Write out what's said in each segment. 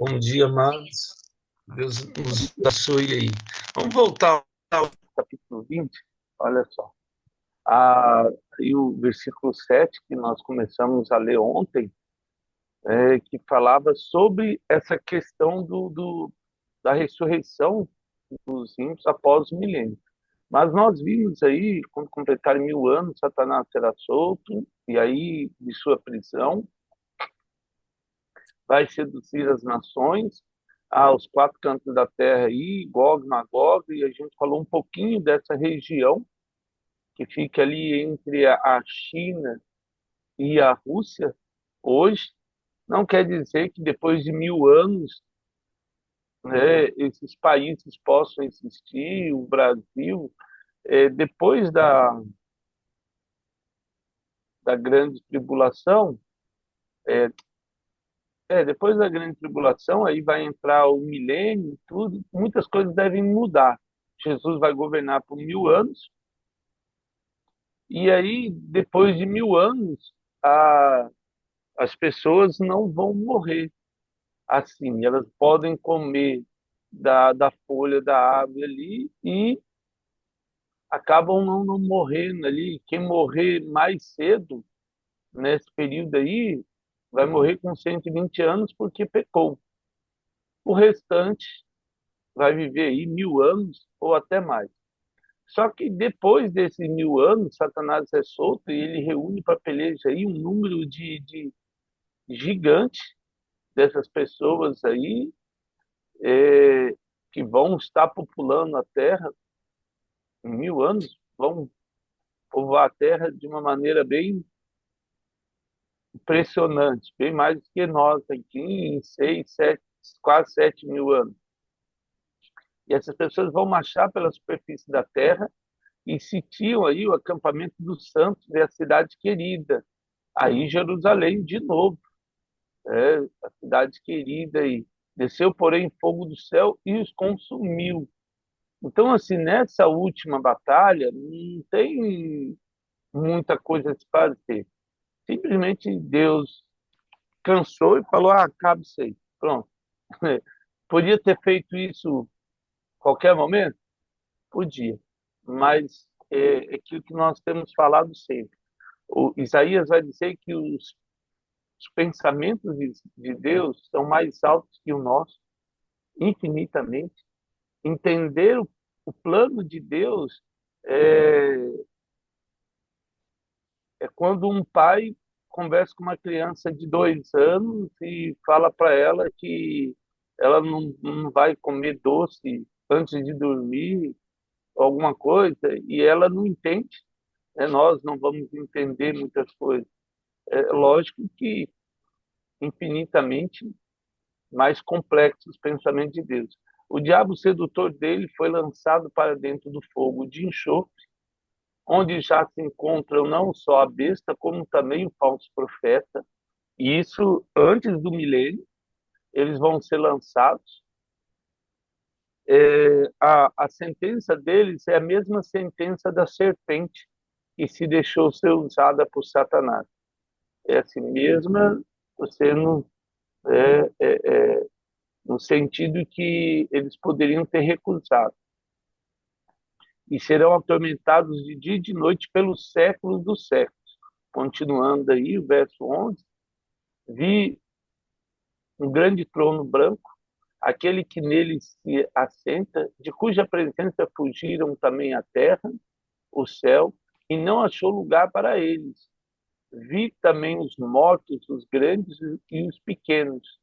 Bom dia, amados. Deus nos abençoe aí. Vamos voltar ao capítulo 20. Olha só. E o versículo 7 que nós começamos a ler ontem, que falava sobre essa questão da ressurreição dos ímpios após o milênio. Mas nós vimos aí, quando completarem 1000 anos, Satanás será solto, e aí, de sua prisão, vai seduzir as nações aos quatro cantos da terra aí, Gog, Magog, e a gente falou um pouquinho dessa região que fica ali entre a China e a Rússia hoje. Não quer dizer que depois de 1000 anos, né, esses países possam existir, o Brasil, depois da grande tribulação, é, depois da grande tribulação, aí vai entrar o milênio, e tudo, muitas coisas devem mudar. Jesus vai governar por 1000 anos, e aí, depois de 1000 anos, a, as pessoas não vão morrer assim. Elas podem comer da folha da árvore ali e acabam não morrendo ali. Quem morrer mais cedo, nesse período aí, vai morrer com 120 anos porque pecou. O restante vai viver aí 1000 anos ou até mais. Só que depois desses 1000 anos, Satanás é solto e ele reúne para peleja aí um número de gigante dessas pessoas aí, é, que vão estar populando a Terra em 1000 anos, vão povoar a Terra de uma maneira bem impressionante, bem mais do que nós aqui em 6, 7, quase 7 mil anos. E essas pessoas vão marchar pela superfície da Terra e sitiam aí o acampamento dos santos e a cidade querida. Aí Jerusalém de novo, a cidade querida aí. Desceu, porém, fogo do céu e os consumiu. Então, assim, nessa última batalha, não tem muita coisa a se fazer. Simplesmente Deus cansou e falou: acaba isso aí. Pronto. Podia ter feito isso a qualquer momento? Podia. Mas é aquilo que nós temos falado sempre. O Isaías vai dizer que os pensamentos de Deus são mais altos que o nosso, infinitamente. Entender o plano de Deus é, é quando um pai conversa com uma criança de 2 anos e fala para ela que ela não vai comer doce antes de dormir, alguma coisa, e ela não entende. Nós não vamos entender muitas coisas. É lógico que infinitamente mais complexos os pensamentos de Deus. O diabo sedutor dele foi lançado para dentro do fogo de enxofre, onde já se encontram não só a besta, como também o falso profeta. E isso antes do milênio, eles vão ser lançados. A sentença deles é a mesma sentença da serpente que se deixou ser usada por Satanás. É assim mesma, você não é, no sentido que eles poderiam ter recusado. E serão atormentados de dia e de noite pelos séculos dos séculos. Continuando aí, o verso 11: vi um grande trono branco, aquele que nele se assenta, de cuja presença fugiram também a terra, o céu, e não achou lugar para eles. Vi também os mortos, os grandes e os pequenos,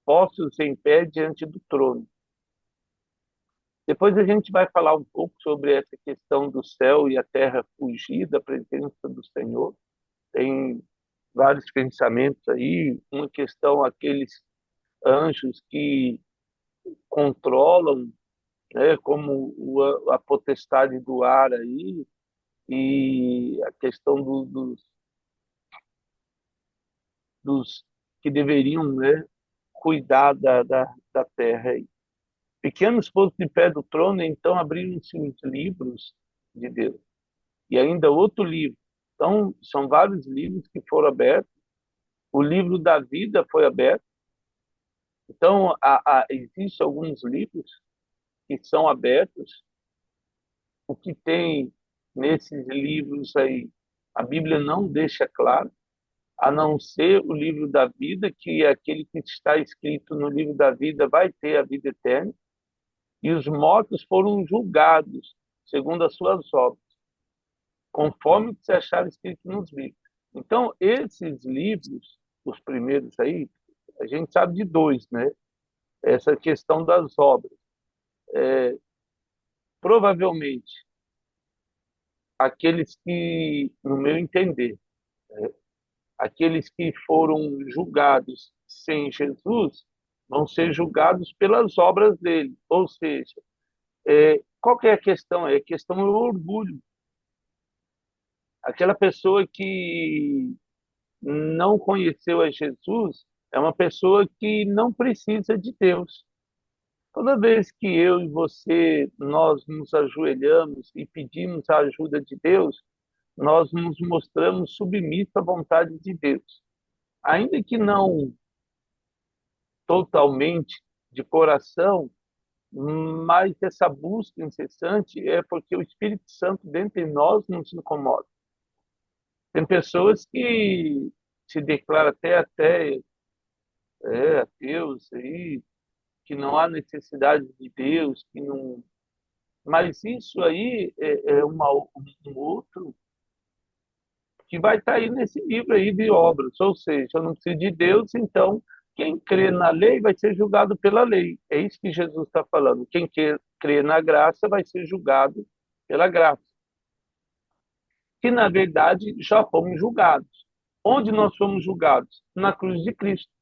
postos em pé diante do trono. Depois a gente vai falar um pouco sobre essa questão do céu e a terra fugir da presença do Senhor. Tem vários pensamentos aí, uma questão, aqueles anjos que controlam, né, como a potestade do ar aí, e a questão dos que deveriam, né, cuidar da terra aí. Pequenos postos de pé do trono, então abriram-se os livros de Deus. E ainda outro livro. Então, são vários livros que foram abertos. O livro da vida foi aberto, Então, existem alguns livros que são abertos. O que tem nesses livros aí, a Bíblia não deixa claro, a não ser o livro da vida, que é aquele que está escrito no livro da vida vai ter a vida eterna, e os mortos foram julgados segundo as suas obras, conforme se achar escrito nos livros. Então, esses livros, os primeiros aí, a gente sabe de dois, né? Essa questão das obras. Provavelmente, aqueles que, no meu entender, aqueles que foram julgados sem Jesus vão ser julgados pelas obras dele. Ou seja, qual que é a questão? A questão do orgulho. Aquela pessoa que não conheceu a Jesus é uma pessoa que não precisa de Deus. Toda vez que eu e você, nós nos ajoelhamos e pedimos a ajuda de Deus, nós nos mostramos submissos à vontade de Deus. Ainda que não totalmente de coração, mas essa busca incessante é porque o Espírito Santo dentro de nós nos incomoda. Tem pessoas que se declaram até ateus aí, que não há necessidade de Deus, que não. Mas isso aí é um outro que vai estar aí nesse livro aí de obras, ou seja, eu não preciso de Deus, então quem crê na lei vai ser julgado pela lei. É isso que Jesus está falando. Quem crê na graça vai ser julgado pela graça. Que na verdade já fomos julgados. Onde nós fomos julgados? Na cruz de Cristo.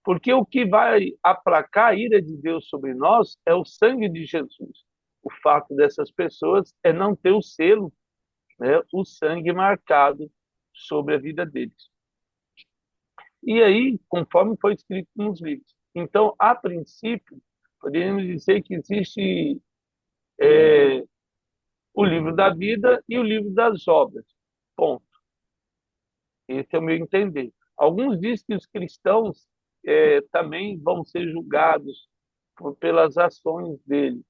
Porque o que vai aplacar a ira de Deus sobre nós é o sangue de Jesus. O fato dessas pessoas é não ter o selo, né, o sangue marcado sobre a vida deles. E aí, conforme foi escrito nos livros. Então, a princípio, poderíamos dizer que existe o livro da vida e o livro das obras. Ponto. Esse é o meu entender. Alguns dizem que os cristãos também vão ser julgados pelas ações deles.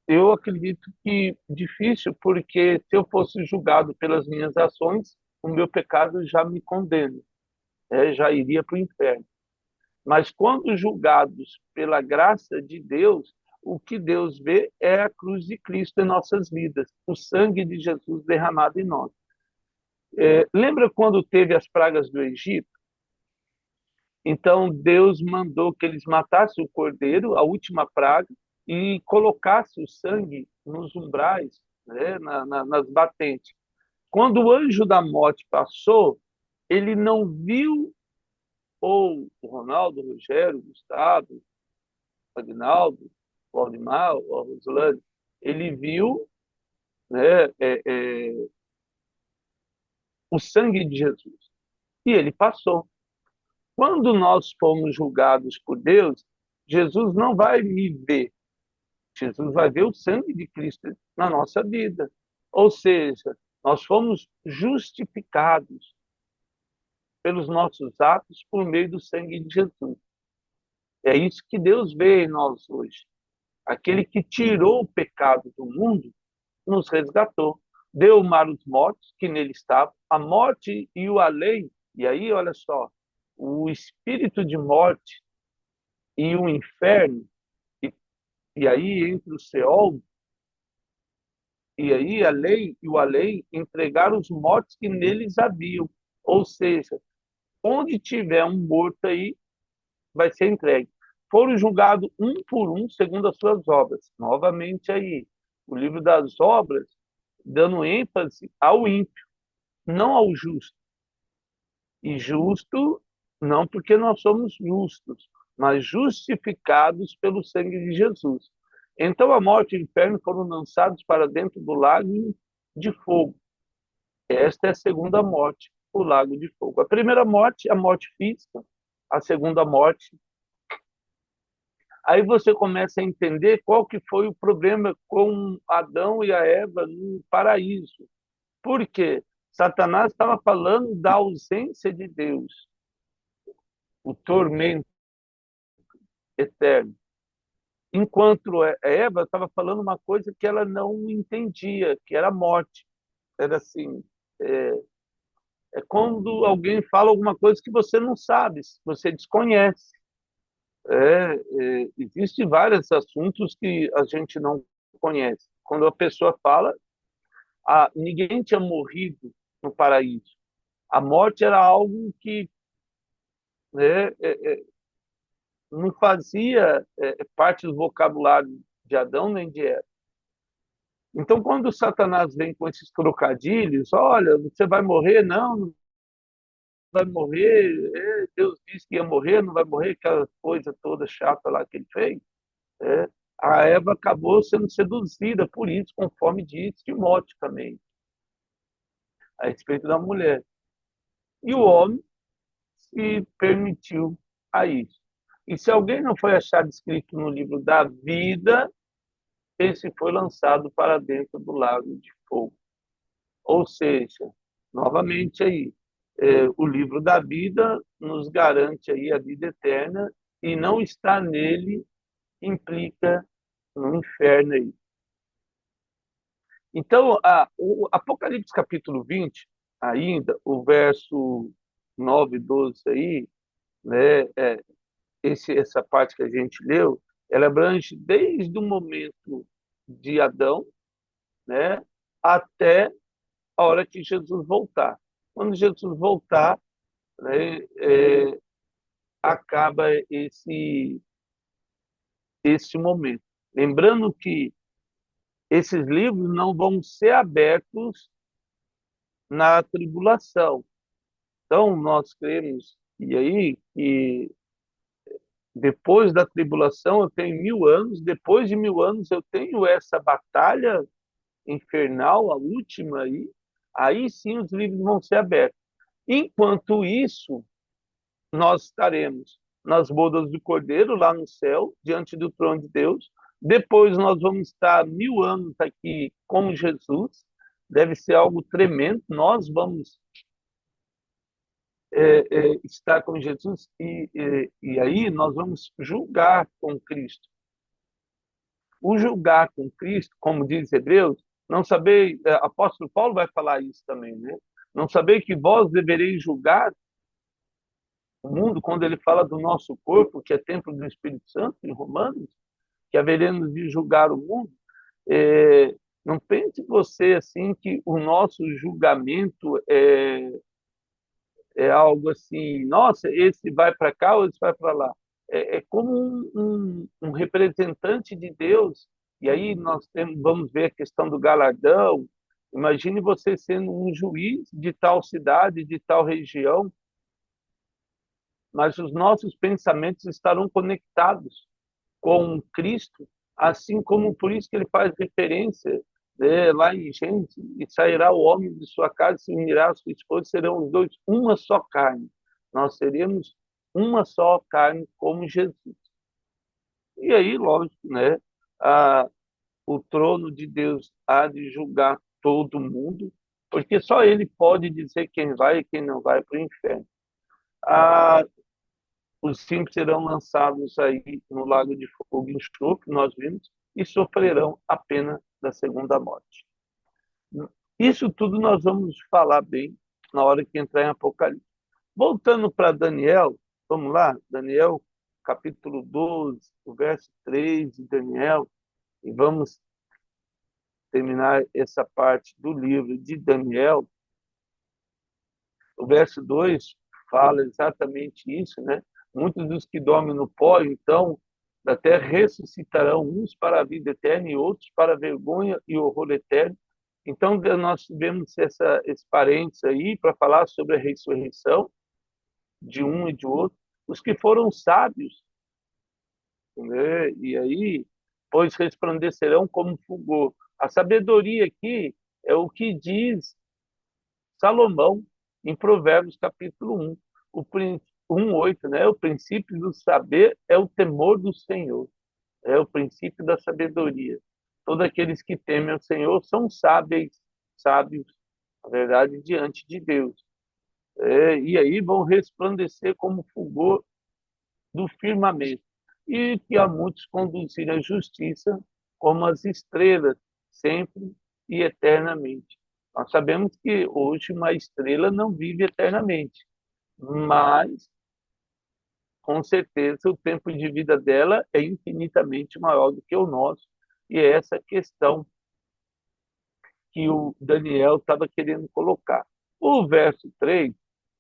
Eu acredito que difícil, porque se eu fosse julgado pelas minhas ações, o meu pecado já me condena, já iria para o inferno. Mas quando julgados pela graça de Deus, o que Deus vê é a cruz de Cristo em nossas vidas, o sangue de Jesus derramado em nós. Lembra quando teve as pragas do Egito? Então Deus mandou que eles matassem o cordeiro, a última praga, e colocasse o sangue nos umbrais, né, nas batentes. Quando o anjo da morte passou, ele não viu, ou o Ronaldo, o Rogério, o Gustavo, o Agnaldo, o Aldemar, o Roslane, ele viu, né, o sangue de Jesus. E ele passou. Quando nós fomos julgados por Deus, Jesus não vai me ver, Jesus vai ver o sangue de Cristo na nossa vida. Ou seja, nós fomos justificados pelos nossos atos por meio do sangue de Jesus. É isso que Deus vê em nós hoje. Aquele que tirou o pecado do mundo nos resgatou. Deu o mar os mortos que nele estavam, a morte e o além. E aí, olha só, o espírito de morte e o inferno, e, e aí entre o Seol, e aí a lei e o além entregaram os mortos que neles haviam. Ou seja, onde tiver um morto aí, vai ser entregue. Foram julgados um por um segundo as suas obras. Novamente aí, o livro das obras, dando ênfase ao ímpio, não ao justo. E justo não porque nós somos justos, mas justificados pelo sangue de Jesus. Então a morte e o inferno foram lançados para dentro do lago de fogo. Esta é a segunda morte, o lago de fogo. A primeira morte, a morte física. A segunda morte. Aí você começa a entender qual que foi o problema com Adão e a Eva no paraíso. Por quê? Satanás estava falando da ausência de Deus. o tormento eterno. Enquanto Eva estava falando uma coisa que ela não entendia, que era a morte. Era assim, é, é quando alguém fala alguma coisa que você não sabe, você desconhece. Existem vários assuntos que a gente não conhece. Quando a pessoa fala, ninguém tinha morrido no paraíso. A morte era algo que, né, não fazia parte do vocabulário de Adão nem de Eva. Então, quando Satanás vem com esses trocadilhos, olha, você vai morrer? Não vai morrer. Deus disse que ia morrer, não vai morrer, aquela coisa toda chata lá que ele fez. É, a Eva acabou sendo seduzida por isso, conforme diz Timóteo também, a respeito da mulher. E o homem se permitiu a isso. E se alguém não foi achado escrito no livro da vida, esse foi lançado para dentro do lago de fogo. Ou seja, novamente aí, o livro da vida nos garante aí a vida eterna e não estar nele implica no inferno aí. Então, o Apocalipse capítulo 20, ainda, o verso 9 e 12 aí, né, essa parte que a gente leu, ela abrange desde o momento de Adão, né, até a hora que Jesus voltar. Quando Jesus voltar, né, acaba esse momento. Lembrando que esses livros não vão ser abertos na tribulação. Então, nós cremos, e aí, que depois da tribulação eu tenho 1000 anos, depois de 1000 anos eu tenho essa batalha infernal, a última aí sim os livros vão ser abertos. Enquanto isso, nós estaremos nas bodas do Cordeiro, lá no céu, diante do trono de Deus. Depois nós vamos estar 1000 anos aqui com Jesus, deve ser algo tremendo. Nós vamos estar com Jesus e aí nós vamos julgar com Cristo. O julgar com Cristo, como diz Hebreus, não saber, apóstolo Paulo vai falar isso também, né? Não saber que vós devereis julgar o mundo, quando ele fala do nosso corpo, que é templo do Espírito Santo, em Romanos, que haveremos de julgar o mundo. Não pense você assim que o nosso julgamento é algo assim, nossa, esse vai para cá ou esse vai para lá. É como um representante de Deus. E aí vamos ver a questão do galardão. Imagine você sendo um juiz de tal cidade, de tal região, mas os nossos pensamentos estarão conectados com Cristo, assim como por isso que ele faz referência lá em Gênesis, e sairá o homem de sua casa, se unirá a sua esposa, serão os dois uma só carne. Nós seremos uma só carne como Jesus. E aí, lógico, né? A, o trono de Deus há de julgar todo mundo, porque só ele pode dizer quem vai e quem não vai para o inferno. Ah, os simples serão lançados aí no lago de fogo e enxofre, nós vimos, e sofrerão a pena da segunda morte. Isso tudo nós vamos falar bem na hora que entrar em Apocalipse. Voltando para Daniel, vamos lá, Daniel capítulo 12, o verso 3 de Daniel, e vamos terminar essa parte do livro de Daniel. O verso 2 fala exatamente isso, né? Muitos dos que dormem no pó, então, da terra ressuscitarão, uns para a vida eterna e outros para a vergonha e horror eterno. Então, nós tivemos esse parênteses aí para falar sobre a ressurreição de um e de outro. Os que foram sábios, né? E aí, pois resplandecerão como fulgor. A sabedoria aqui é o que diz Salomão, em Provérbios capítulo 1, o 1:8, né? O princípio do saber é o temor do Senhor, é o princípio da sabedoria. Todos aqueles que temem o Senhor são sábios, na verdade, diante de Deus. E aí vão resplandecer como fulgor do firmamento, e que a muitos conduzir à justiça como as estrelas, sempre e eternamente. Nós sabemos que hoje uma estrela não vive eternamente, mas com certeza o tempo de vida dela é infinitamente maior do que o nosso, e é essa questão que o Daniel estava querendo colocar. O verso 3,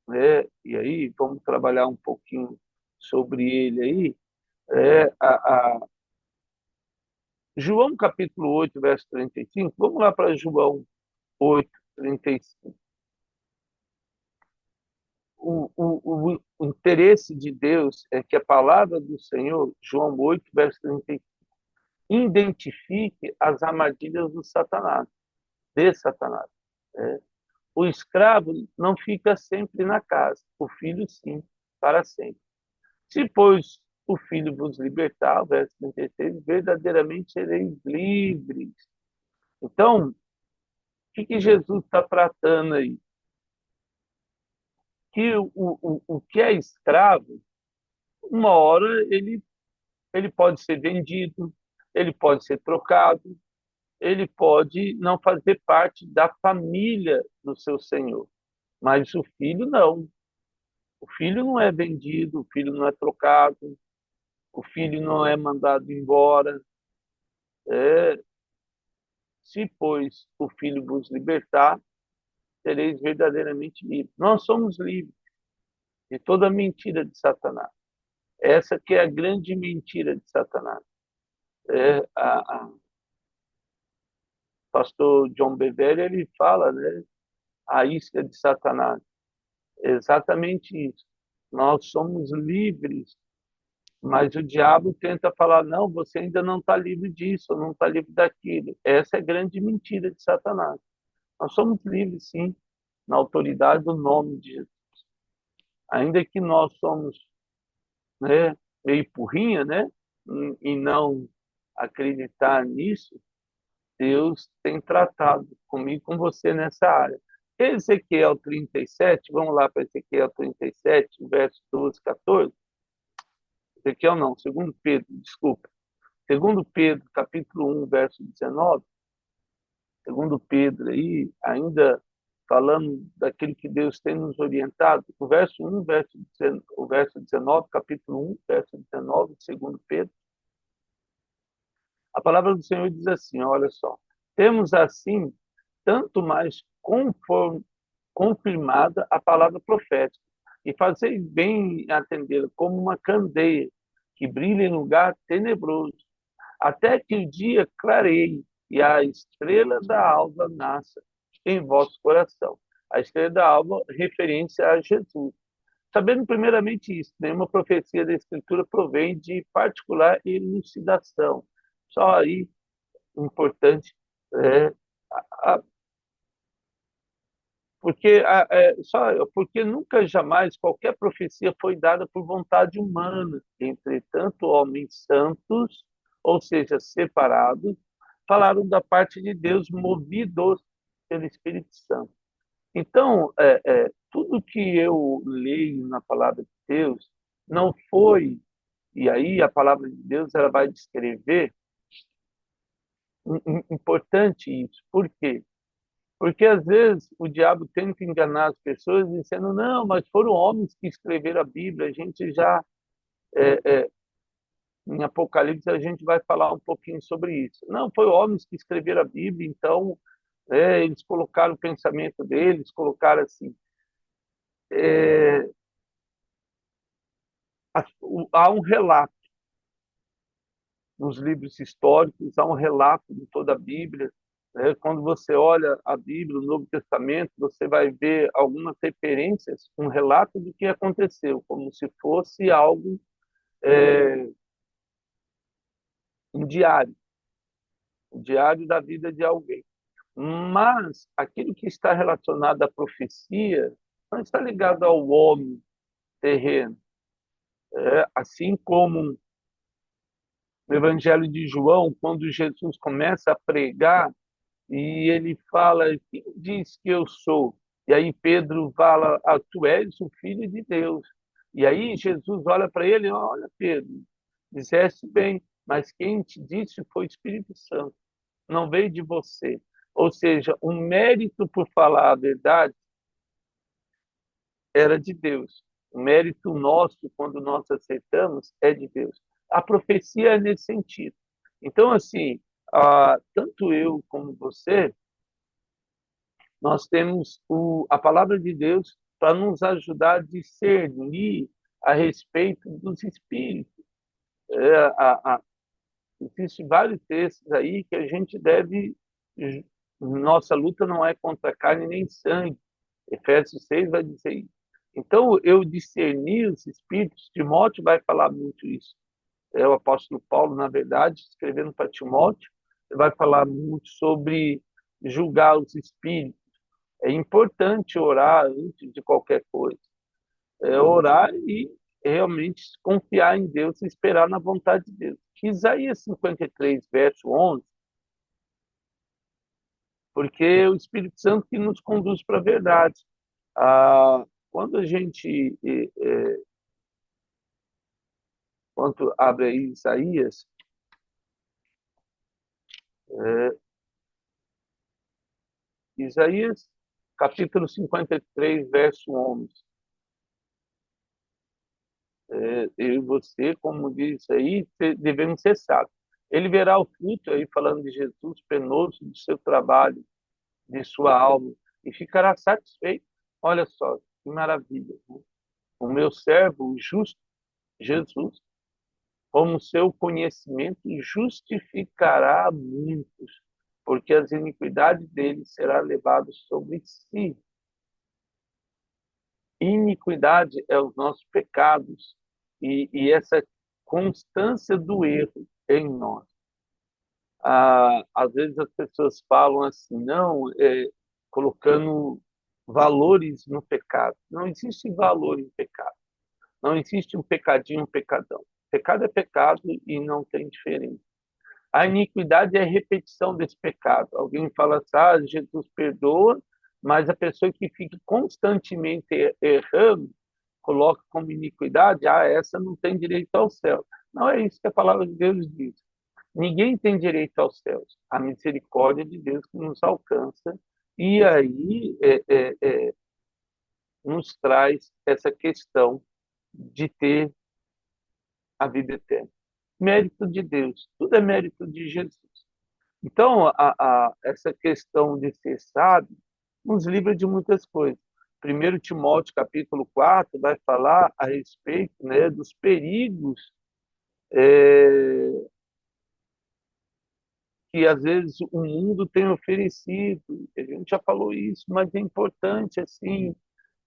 né, e aí vamos trabalhar um pouquinho sobre ele aí, João capítulo 8, verso 35. Vamos lá para João 8, 35. O interesse de Deus é que a palavra do Senhor, João 8, verso 35, identifique as armadilhas do Satanás, de Satanás. É. O escravo não fica sempre na casa, o filho sim, para sempre. Se, pois, o filho vos libertar, verso 36, verdadeiramente sereis livres. Então, o que Jesus está tratando aí? Que o que é escravo, uma hora ele pode ser vendido, ele pode ser trocado, ele pode não fazer parte da família do seu senhor. Mas o filho não. O filho não é vendido, o filho não é trocado, o filho não é mandado embora. É, se, pois, o filho vos libertar, sereis verdadeiramente livres. Nós somos livres de toda mentira de Satanás. Essa que é a grande mentira de Satanás. A pastor John Bevere, ele fala, né, a isca de Satanás. É exatamente isso. Nós somos livres, mas o diabo tenta falar, não, você ainda não está livre disso, não está livre daquilo. Essa é a grande mentira de Satanás. Nós somos livres, sim, na autoridade do nome de Jesus. Ainda que nós somos, né, meio porrinha, né, e não acreditar nisso, Deus tem tratado comigo, com você nessa área. Ezequiel 37, vamos lá para Ezequiel 37, verso 12, 14. Ezequiel não, segundo Pedro, desculpa. Segundo Pedro, capítulo 1, verso 19. Segundo Pedro aí, ainda falando daquilo que Deus tem nos orientado, o verso 1, o verso 19, capítulo 1, verso 19, segundo Pedro, a palavra do Senhor diz assim, olha só, temos assim tanto mais confirmada a palavra profética, e fazeis bem em atendê-la como uma candeia que brilha em lugar tenebroso, até que o dia clareie e a estrela da alva nasça em vosso coração. A estrela da alva, referência a Jesus. Sabendo primeiramente isso, nenhuma profecia da Escritura provém de particular elucidação. Só aí, importante, é, a, porque nunca jamais qualquer profecia foi dada por vontade humana. Entretanto, homens santos, ou seja, separados, falaram da parte de Deus, movidos pelo Espírito Santo. Então, tudo que eu leio na palavra de Deus não foi, e aí a palavra de Deus ela vai descrever, importante isso. Por quê? Porque às vezes o diabo tenta enganar as pessoas dizendo, não, mas foram homens que escreveram a Bíblia. A gente já, em Apocalipse, a gente vai falar um pouquinho sobre isso. Não, foram homens que escreveram a Bíblia, então eles colocaram o pensamento deles, colocaram assim. É, há um relato nos livros históricos, há um relato em toda a Bíblia. Né? Quando você olha a Bíblia, o Novo Testamento, você vai ver algumas referências, um relato do que aconteceu, como se fosse algo, é, um diário da vida de alguém. Mas aquilo que está relacionado à profecia não está ligado ao homem terreno. Assim como no Evangelho de João, quando Jesus começa a pregar, e ele fala, quem diz que eu sou? E aí Pedro fala, tu és o Filho de Deus. E aí Jesus olha para ele, olha, Pedro, disseste bem, mas quem te disse foi o Espírito Santo, não veio de você. Ou seja, o mérito por falar a verdade era de Deus. O mérito nosso, quando nós aceitamos, é de Deus. A profecia é nesse sentido. Então, assim, tanto eu como você, nós temos a palavra de Deus para nos ajudar a discernir a respeito dos espíritos. É, Existem vários textos aí que a gente deve. Nossa luta não é contra carne nem sangue. Efésios 6 vai dizer isso. Então, eu discernir os espíritos, Timóteo vai falar muito isso. O apóstolo Paulo, na verdade, escrevendo para Timóteo, ele vai falar muito sobre julgar os espíritos. É importante orar antes de qualquer coisa. Orar e realmente confiar em Deus e esperar na vontade de Deus. Isaías 53, verso 11, porque é o Espírito Santo que nos conduz para a verdade. Quando a gente quando abre aí Isaías, é, Isaías capítulo 53, verso 11. Eu e você, como diz aí, devemos ser sábios. Ele verá o fruto, aí falando de Jesus, penoso do seu trabalho, de sua alma, e ficará satisfeito. Olha só, que maravilha. Né? O meu servo, o justo Jesus, como seu conhecimento justificará muitos, porque as iniquidades dele será levado sobre si. Iniquidade é os nossos pecados e essa constância do erro em nós. Às vezes as pessoas falam assim, não, colocando valores no pecado. Não existe valor em pecado. Não existe um pecadinho, um pecadão. Pecado é pecado e não tem diferença. A iniquidade é a repetição desse pecado. Alguém fala assim, Jesus perdoa, mas a pessoa que fica constantemente errando, coloca como iniquidade, essa não tem direito ao céu. Não é isso que a palavra de Deus diz. Ninguém tem direito aos céus. A misericórdia de Deus que nos alcança e aí nos traz essa questão de ter a vida eterna. Mérito de Deus, tudo é mérito de Jesus. Então, essa questão de ser sábio nos livra de muitas coisas. 1 Timóteo, capítulo 4, vai falar a respeito, né, dos perigos que, às vezes, o mundo tem oferecido. A gente já falou isso, mas é importante, assim,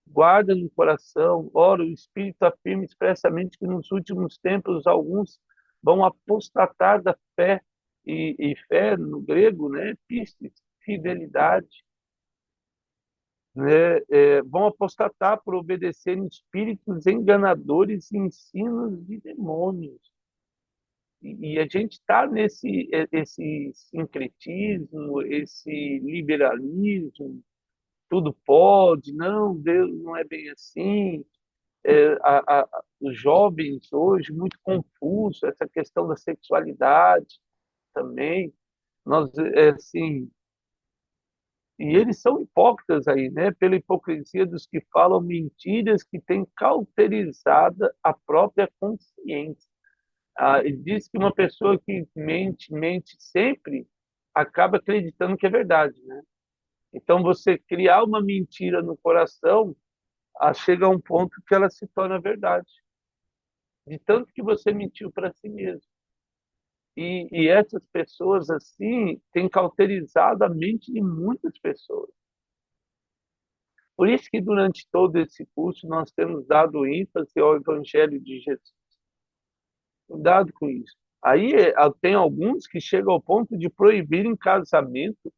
guarda no coração. Ora, o Espírito afirma expressamente que nos últimos tempos alguns vão apostatar da fé, e fé no grego, né, pistis, fidelidade, né, vão apostatar por obedecerem espíritos enganadores e ensinos de demônios. E a gente está nesse esse sincretismo, esse liberalismo, tudo pode, não, Deus não é bem assim. Os jovens hoje muito confusos, essa questão da sexualidade também, nós assim, e eles são hipócritas aí, né? Pela hipocrisia dos que falam mentiras que têm cauterizada a própria consciência. Ele diz que uma pessoa que mente sempre, acaba acreditando que é verdade, né? Então, você criar uma mentira no coração, chega a um ponto que ela se torna verdade, de tanto que você mentiu para si mesmo. E essas pessoas, assim, têm cauterizado a mente de muitas pessoas. Por isso que durante todo esse curso nós temos dado ênfase ao Evangelho de Jesus. Cuidado com isso. Aí tem alguns que chegam ao ponto de proibirem casamento,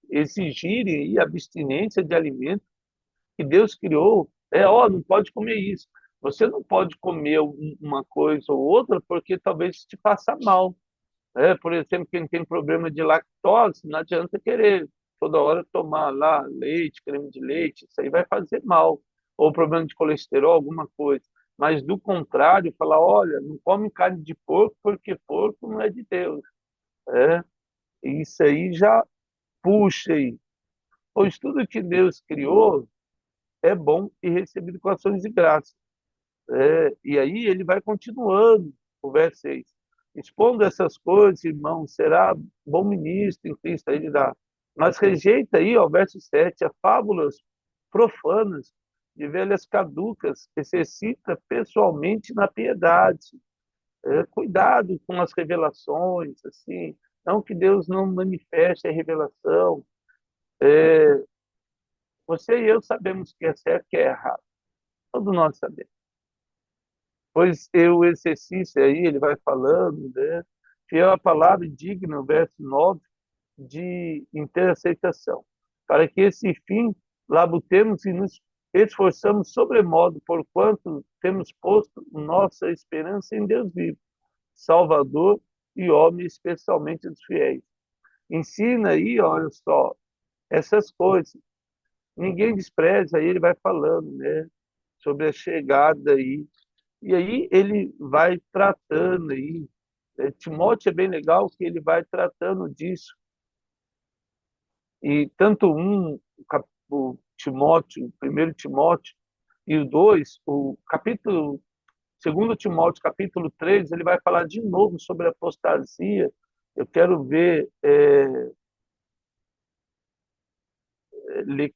exigirem a abstinência de alimentos que Deus criou. Não pode comer isso. Você não pode comer uma coisa ou outra porque talvez te faça mal. Por exemplo, quem tem problema de lactose, não adianta querer toda hora tomar lá leite, creme de leite, isso aí vai fazer mal. ou problema de colesterol, alguma coisa. Mas do contrário, falar, olha, não come carne de porco porque porco não é de Deus. É, isso aí já puxa aí. Pois tudo que Deus criou é bom e recebido com ações de graça. E aí ele vai continuando, o verso 6. Expondo essas coisas, irmão, será bom ministro em Cristo. Aí ele dá. Mas rejeita aí, ó, verso 7, as fábulas profanas de velhas caducas, exercita pessoalmente na piedade. Cuidado com as revelações, assim, não que Deus não manifeste a revelação. Você e eu sabemos que é certo e que é errado. Todos nós sabemos. Pois o exercício aí, ele vai falando, né? Fiel à palavra e digno, verso 9, de inteira aceitação. Para que esse fim labutemos e nos esforçamos sobremodo, porquanto temos posto nossa esperança em Deus vivo, Salvador e homem, especialmente dos fiéis. Ensina aí, olha só, essas coisas. Ninguém despreza, aí ele vai falando, né? Sobre a chegada aí. E aí ele vai tratando aí. Timóteo é bem legal que ele vai tratando disso. E tanto o Timóteo, o primeiro Timóteo, e o 2, o capítulo, segundo Timóteo, capítulo 3, ele vai falar de novo sobre a apostasia. Eu quero ler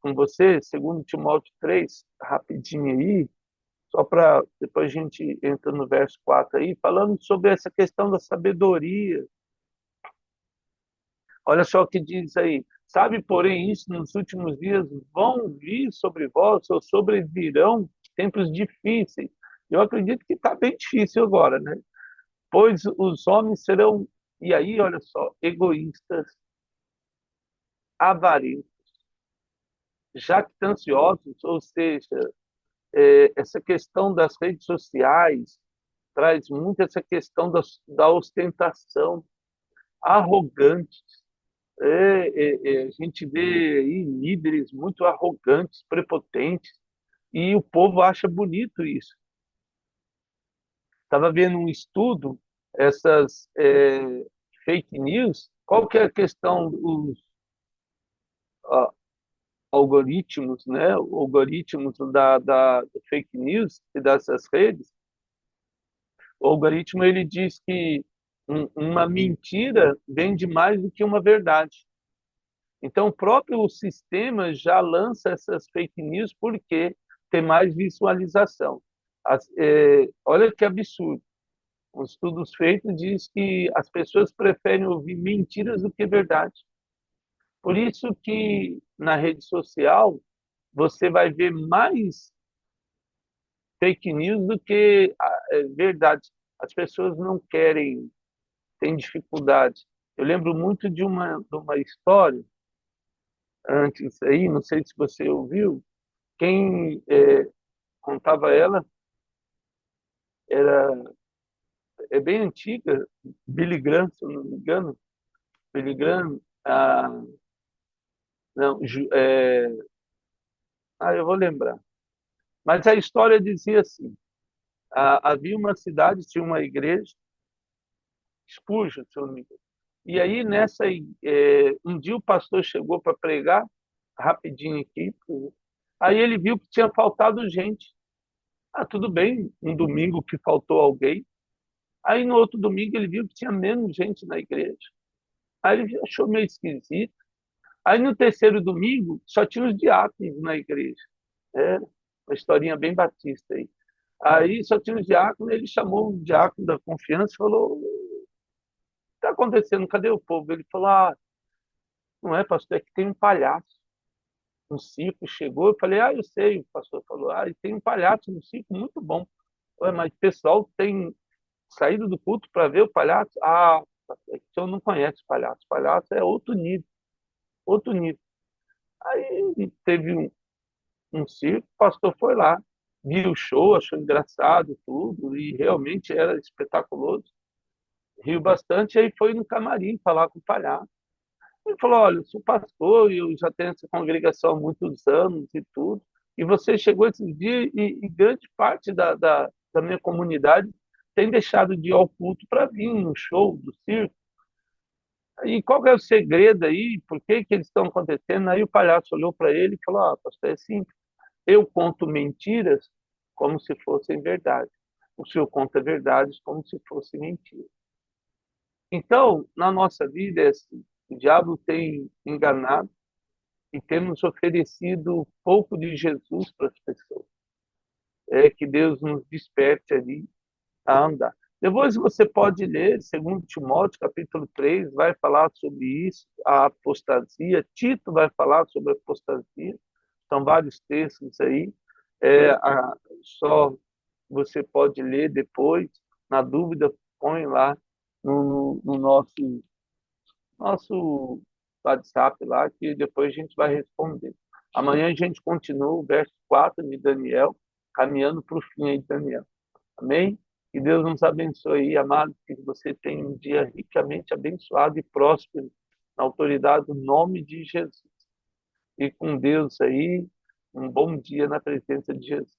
com você, segundo Timóteo 3, rapidinho aí, só para depois a gente entra no verso 4 aí, falando sobre essa questão da sabedoria. Olha só o que diz aí. Sabe, porém, isso nos últimos dias vão vir sobre vós, ou sobrevirão tempos difíceis. Eu acredito que está bem difícil agora, né? Pois os homens serão, e aí, olha só, egoístas, avarentos, jactanciosos, ou seja, essa questão das redes sociais traz muito essa questão da ostentação, arrogantes. A gente vê aí líderes muito arrogantes, prepotentes, e o povo acha bonito isso. Estava vendo um estudo, essas fake news, qual que é a questão dos ah, algoritmos, né? Algoritmos do fake news e dessas redes. O algoritmo ele diz que uma mentira vende mais do que uma verdade. Então, o próprio sistema já lança essas fake news porque tem mais visualização. Olha que absurdo. Os estudos feitos diz que as pessoas preferem ouvir mentiras do que verdade. Por isso que na rede social você vai ver mais fake news do que verdade. As pessoas não querem, têm dificuldade. Eu lembro muito de uma história antes aí, não sei se você ouviu, quem contava ela era bem antiga, Billy Graham, se eu não me engano. Billy Graham, não, eu vou lembrar. Mas a história dizia assim: havia uma cidade, tinha uma igreja, Spurgeon, se eu não me engano. E aí, um dia o pastor chegou para pregar, rapidinho aqui, aí ele viu que tinha faltado gente. Tudo bem, um domingo que faltou alguém. Aí no outro domingo ele viu que tinha menos gente na igreja. Aí ele achou meio esquisito. Aí no terceiro domingo só tinha os diáconos na igreja. É, uma historinha bem batista aí. Aí só tinha os diáconos, ele chamou o diácono da confiança e falou: o que está acontecendo? Cadê o povo? Ele falou: não é, pastor, é que tem um palhaço. Um circo chegou. Eu falei: eu sei. O pastor falou: e tem um palhaço no circo muito bom. Ué, mas o pessoal tem saído do culto para ver o palhaço? É que o senhor não conhece o palhaço. O palhaço é outro nível, outro nível. Aí teve um circo, o pastor foi lá, viu o show, achou engraçado tudo, e realmente era espetaculoso. Riu bastante, aí foi no camarim falar com o palhaço. Ele falou: olha, eu sou pastor e eu já tenho essa congregação há muitos anos e tudo. E você chegou esses dias e grande parte da minha comunidade tem deixado de ir ao culto para vir no show do circo. E qual que é o segredo aí? Por que que eles estão acontecendo? Aí o palhaço olhou para ele e falou: pastor, é simples. Eu conto mentiras como se fossem verdade. O senhor conta verdades como se fossem mentiras. Então, na nossa vida, é assim, o diabo tem enganado e temos oferecido pouco de Jesus para as pessoas. É que Deus nos desperte ali a andar. Depois você pode ler, segundo Timóteo, capítulo 3, vai falar sobre isso, a apostasia. Tito vai falar sobre a apostasia. São vários textos aí. Só você pode ler depois. Na dúvida, põe lá no nosso WhatsApp lá, que depois a gente vai responder. Amanhã a gente continua o verso 4 de Daniel, caminhando para o fim aí de Daniel. Amém? Que Deus nos abençoe aí, amado, que você tenha um dia ricamente abençoado e próspero, na autoridade do nome de Jesus. E com Deus aí, um bom dia na presença de Jesus.